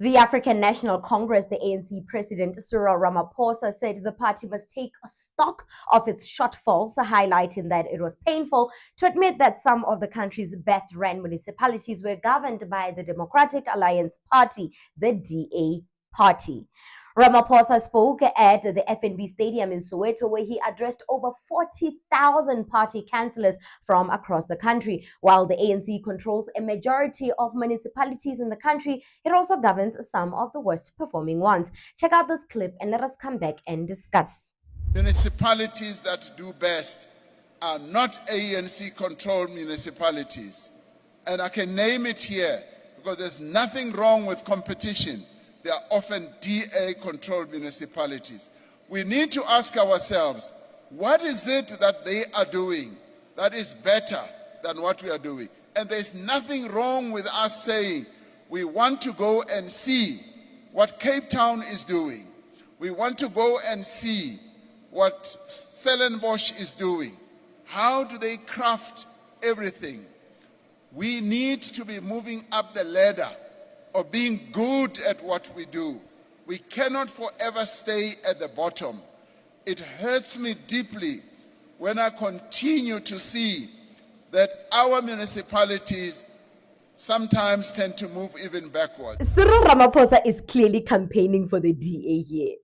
The African National Congress, the ANC president Cyril Ramaphosa, said the party must take stock of its shortfalls, highlighting that it was painful to admit that some of the country's best-run municipalities were governed by the Democratic Alliance Party, the DA party. Ramaphosa spoke at the FNB Stadium in Soweto, where he addressed over 40,000 party councillors from across the country. While the ANC controls a majority of municipalities in the country, it also governs some of the worst performing ones. Check out this clip and let us come back and discuss. Municipalities that do best are not ANC-controlled municipalities. And I can name it here because there's nothing wrong with competition. They are often DA-controlled municipalities. We need to ask ourselves, what is it that they are doing that is better than what we are doing? And there's nothing wrong with us saying we want to go and see what Cape Town is doing. We want to go and see what Stellenbosch is doing. How do they craft everything? We need to be moving up the ladder of being good at what we do. We cannot forever stay at the bottom. It hurts me deeply when I continue to see that our municipalities sometimes tend to move even backwards. Cyril Ramaphosa is clearly campaigning for the DA here.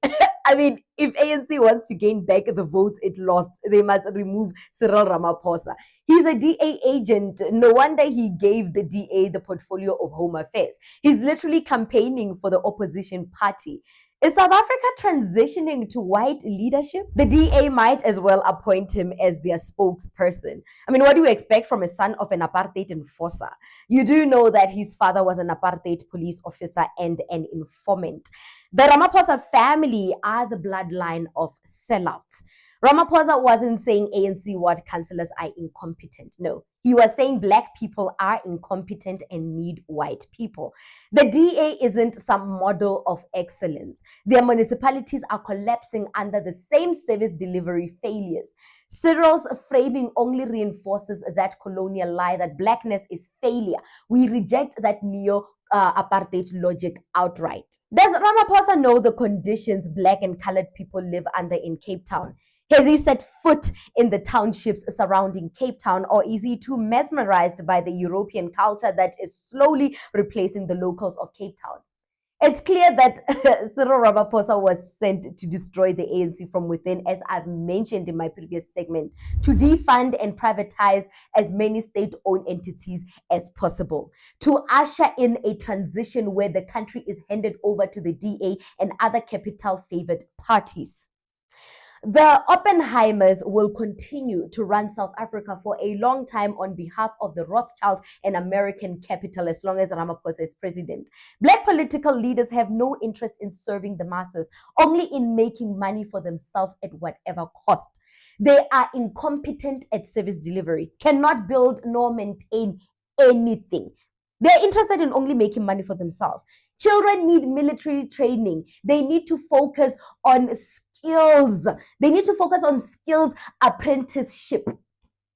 I mean, if ANC wants to gain back the votes it lost, they must remove Cyril Ramaphosa. He's a DA agent. No wonder he gave the DA the portfolio of Home Affairs. He's literally campaigning for the opposition party. Is South Africa transitioning to white leadership? The DA might as well appoint him as their spokesperson. I mean, what do you expect from a son of an apartheid enforcer? You do know that his father was an apartheid police officer and an informant. The Ramaphosa family are the bloodline of sellouts. Ramaphosa wasn't saying ANC ward councillors are incompetent. No, he was saying black people are incompetent and need white people. The DA isn't some model of excellence. Their municipalities are collapsing under the same service delivery failures. Cyril's framing only reinforces that colonial lie that blackness is failure. We reject that apartheid logic outright. Does Ramaphosa know the conditions black and colored people live under in Cape Town? Has he set foot in the townships surrounding Cape Town, or is he too mesmerized by the European culture that is slowly replacing the locals of Cape Town? It's clear that Cyril Ramaphosa was sent to destroy the ANC from within, as I've mentioned in my previous segment, to defund and privatize as many state-owned entities as possible, to usher in a transition where the country is handed over to the DA and other capital-favored parties. The Oppenheimers will continue to run South Africa for a long time on behalf of the Rothschilds and American capital as long as Ramaphosa is president. Black political leaders have no interest in serving the masses, only in making money for themselves at whatever cost. They are incompetent at service delivery, cannot build nor maintain anything. They're interested in only making money for themselves. Children need military training. They need to focus on skills. They need to focus on skills apprenticeship.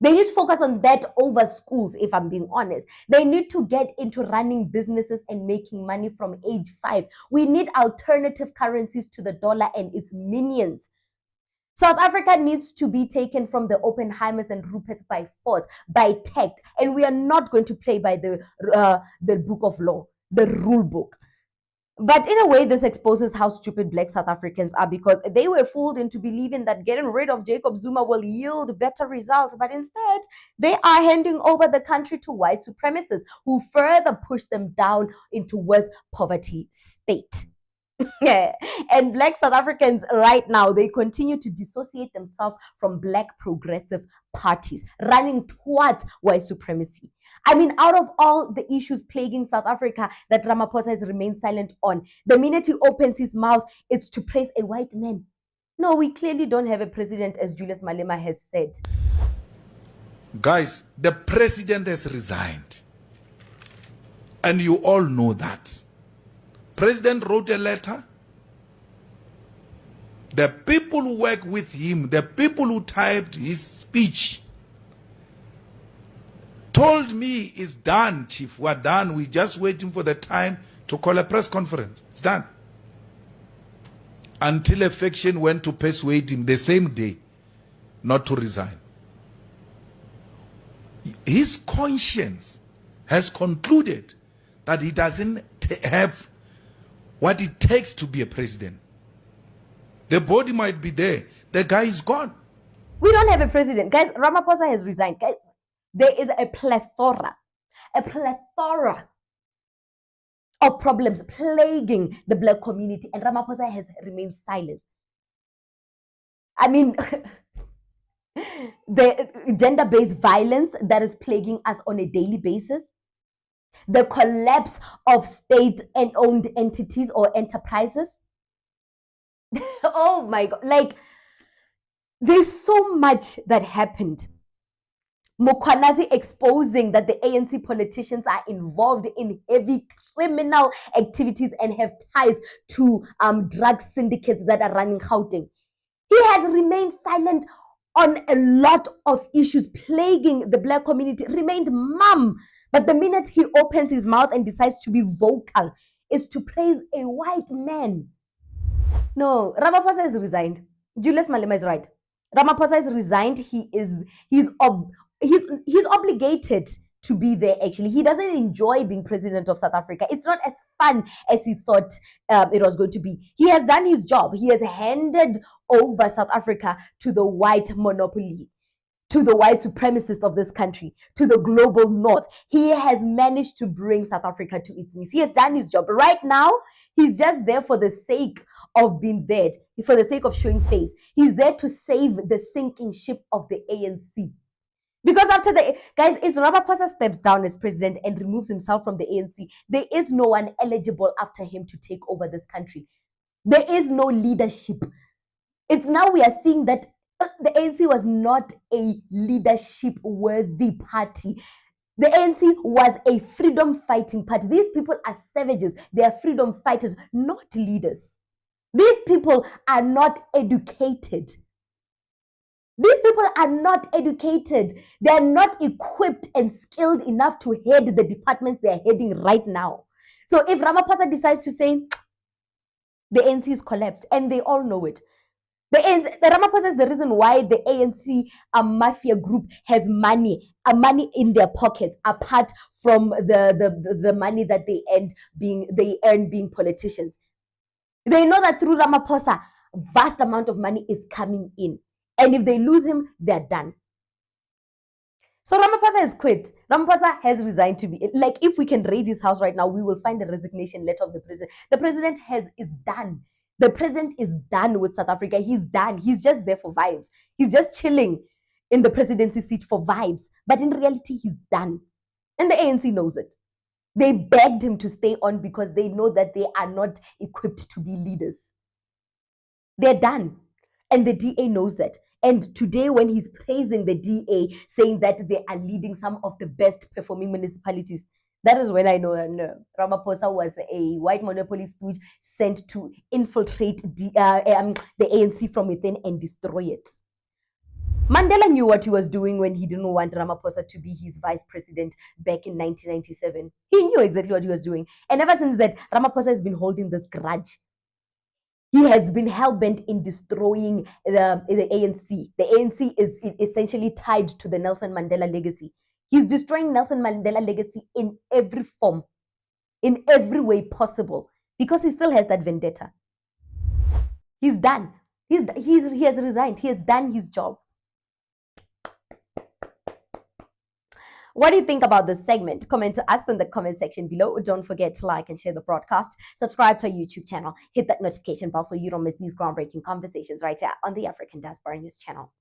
They need to focus on that over schools, if I'm being honest. They need to get into running businesses and making money from age 5. We need alternative currencies to the dollar and its minions. South Africa needs to be taken from the Oppenheimers and Ruperts by force, by tact, and we are not going to play by the book of law, the rule book. But in a way, this exposes how stupid black South Africans are, because they were fooled into believing that getting rid of Jacob Zuma will yield better results. But instead, they are handing over the country to white supremacists who further push them down into worse poverty state. Yeah. And black South Africans right now, they continue to dissociate themselves from black progressive parties, running towards white supremacy. I mean, out of all the issues plaguing South Africa that Ramaphosa has remained silent on, the minute he opens his mouth, it's to praise a white man. No, we clearly don't have a president, as Julius Malema has said. Guys, the president has resigned. And you all know that. President wrote a letter. The people who work with him, the people who typed his speech, told me it's done, Chief. We're done. We're just waiting for the time to call a press conference. It's done. Until a faction went to persuade him the same day not to resign. His conscience has concluded that he doesn't have what it takes to be a president. The body might be there. The guy is gone. We don't have a president. Guys, Ramaphosa has resigned. Guys, there is a plethora of problems plaguing the black community, and Ramaphosa has remained silent. I mean, the gender-based violence that is plaguing us on a daily basis, the collapse of state and owned entities or enterprises. Oh my God, like, there's so much that happened. Mokwanazi exposing that the ANC politicians are involved in heavy criminal activities and have ties to drug syndicates that are running Gauteng. He has remained silent on a lot of issues plaguing the black community, remained mum. But the minute he opens his mouth and decides to be vocal, is to praise a white man. No, Ramaphosa has resigned. Julius Malema is right. Ramaphosa has resigned. He's obligated to be there. Actually, he doesn't enjoy being president of South Africa. It's not as fun as he thought it was going to be. He has done his job. He has handed over South Africa to the white monopoly, to the white supremacists of this country, to the global north. He has managed to bring South Africa to its knees. He has done his job. Right now, he's just there for the sake of being dead, for the sake of showing face. He's there to save the sinking ship of the ANC. Because after guys, if Ramaphosa steps down as president and removes himself from the ANC, there is no one eligible after him to take over this country. There is no leadership. It's now we are seeing that the ANC was not a leadership-worthy party. The ANC was a freedom-fighting party. These people are savages. They are freedom fighters, not leaders. These people are not educated. These people are not educated. They are not equipped and skilled enough to head the departments they are heading right now. So if Ramaphosa decides to say, the ANC is collapsed, and they all know it. The Ramaphosa is the reason why the ANC mafia group has money in their pockets, apart from the money that they earn being politicians. They know that through Ramaphosa, vast amount of money is coming in. And if they lose him, they're done. So Ramaphosa has quit. Ramaphosa has resigned to be, like, if we can raid his house right now, we will find a resignation letter of the president. The president is done. The president is done with South Africa. He's done. He's just there for vibes. He's just chilling in the presidency seat for vibes. But in reality, he's done. And the ANC knows it. They begged him to stay on because they know that they are not equipped to be leaders. They're done. And the DA knows that. And today, when he's praising the DA, saying that they are leading some of the best performing municipalities, that is when I know Ramaphosa was a white monopoly stooge sent to infiltrate the ANC from within and destroy it. Mandela knew what he was doing when he didn't want Ramaphosa to be his vice president back in 1997. He knew exactly what he was doing. And ever since that, Ramaphosa has been holding this grudge. He has been hell-bent in destroying the ANC. The ANC is essentially tied to the Nelson Mandela legacy. He's destroying Nelson Mandela legacy in every form, in every way possible, because he still has that vendetta. He's done. He has resigned. He has done his job. What do you think about this segment? Comment to us in the comment section below. Don't forget to like and share the broadcast. Subscribe to our YouTube channel. Hit that notification bell so you don't miss these groundbreaking conversations right here on the African Diaspora News channel.